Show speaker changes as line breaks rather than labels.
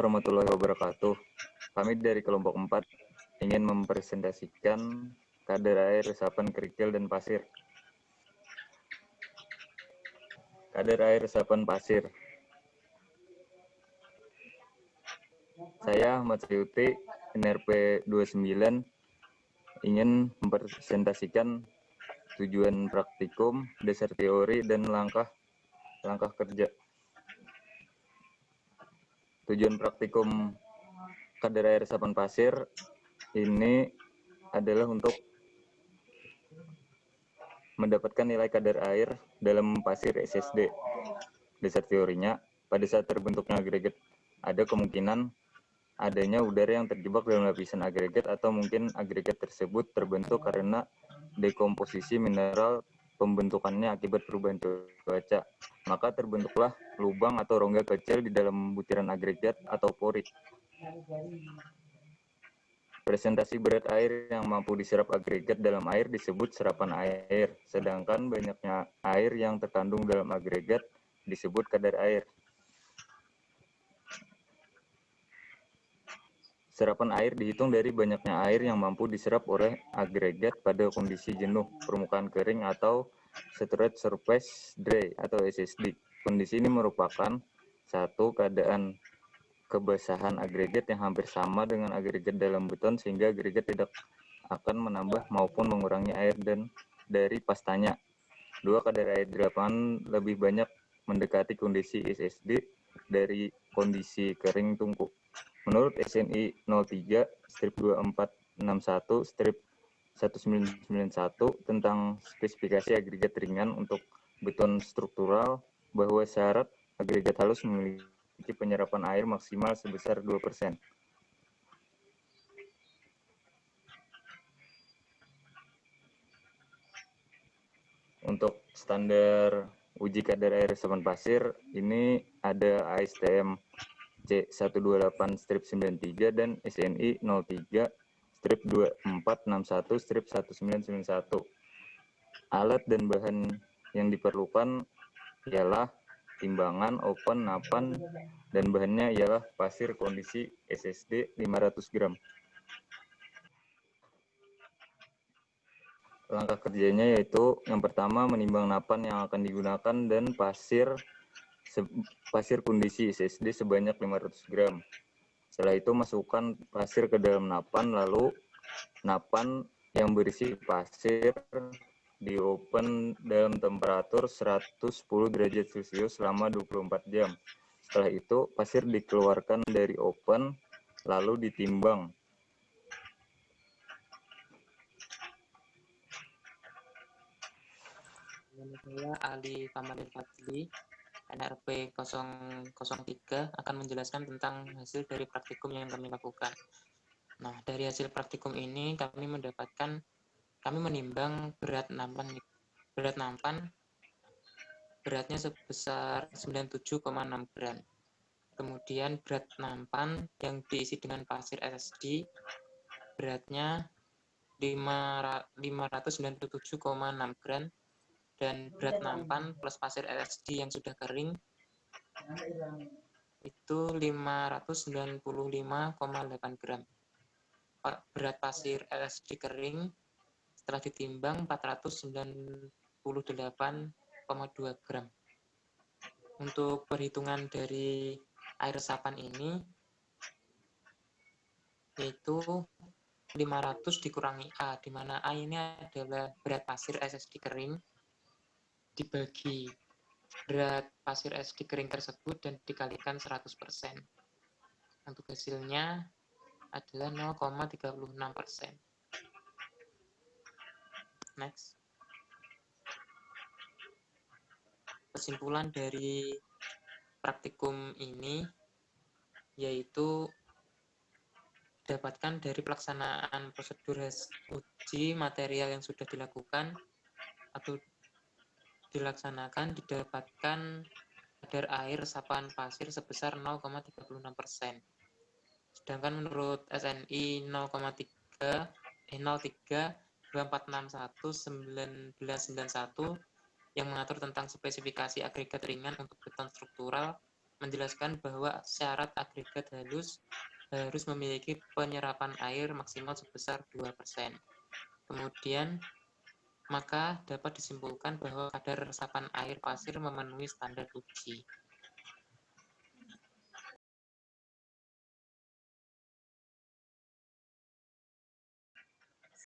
warahmatullahi wabarakatuh. Kami dari kelompok 4 ingin mempresentasikan kadar air resapan kerikil dan pasir. Kadar air resapan pasir. Saya Ahmad Sayuti, NRP 29, ingin mempresentasikan tujuan praktikum, dasar teori, dan langkah kerja. Tujuan praktikum kadar air resapan pasir ini adalah untuk mendapatkan nilai kadar air dalam pasir SSD. Dasar teorinya, pada saat terbentuknya agregat, ada kemungkinan adanya udara yang terjebak dalam lapisan agregat atau mungkin agregat tersebut terbentuk karena dekomposisi mineral pembentukannya akibat perubahan cuaca. Maka terbentuklah lubang atau rongga kecil di dalam butiran agregat atau pori. Presentasi berat air yang mampu diserap agregat dalam air disebut serapan air, sedangkan banyaknya air yang terkandung dalam agregat disebut kadar air. Serapan air dihitung dari banyaknya air yang mampu diserap oleh agregat pada kondisi jenuh, permukaan kering, atau Saturate Surface Dry atau SSD. Kondisi ini merupakan satu keadaan kebasahan agregat yang hampir sama dengan agregat dalam beton sehingga agregat tidak akan menambah maupun mengurangi air dan dari pastanya. Dua, kadar air di lapangan lebih banyak mendekati kondisi SSD dari kondisi kering tungku. Menurut SNI 03 strip 2461 strip 1991 tentang spesifikasi agregat ringan untuk beton struktural, bahwa syarat agregat halus memiliki penyerapan air maksimal sebesar 2%. Untuk standar uji kadar air resapan pasir ini ada ASTM C128-93 dan SNI 03 strip 2461 strip 1991. Alat dan bahan yang diperlukan ialah timbangan, open, napan, dan bahannya ialah pasir kondisi SSD 500 gram. Langkah kerjanya yaitu yang pertama menimbang napan yang akan digunakan dan pasir kondisi SSD sebanyak 500 gram. Setelah itu masukkan pasir ke dalam napan, lalu napan yang berisi pasir di open dalam temperatur 110 derajat Celcius selama 24 jam. Setelah itu pasir dikeluarkan dari open lalu ditimbang.
Saya Ali Kamalil Fadli, NRP 003 akan menjelaskan tentang hasil dari praktikum yang kami lakukan. Nah, dari hasil praktikum ini kami menimbang berat nampan beratnya sebesar 97,6 gram. Kemudian berat nampan yang diisi dengan pasir SSD beratnya 597,6 gram, dan berat nampan plus pasir SSD yang sudah kering itu 595,8 gram. Berat pasir SSD kering setelah ditimbang 498,2 gram. Untuk perhitungan dari air resapan ini yaitu 500 dikurangi A, di mana A ini adalah berat pasir SSD kering dibagi berat pasir SSD kering tersebut dan dikalikan 100%. Untuk hasilnya adalah 0,36%. Next. Kesimpulan dari praktikum ini yaitu dapatkan dari pelaksanaan prosedur uji material yang sudah dilakukan atau dilaksanakan didapatkan kadar air resapan pasir sebesar 0,36%. Sedangkan menurut SNI 03 2461 1991 yang mengatur tentang spesifikasi agregat ringan untuk beton struktural, menjelaskan bahwa syarat agregat halus harus memiliki penyerapan air maksimal sebesar 2%. Kemudian, maka dapat disimpulkan bahwa kadar resapan air pasir memenuhi standar uji.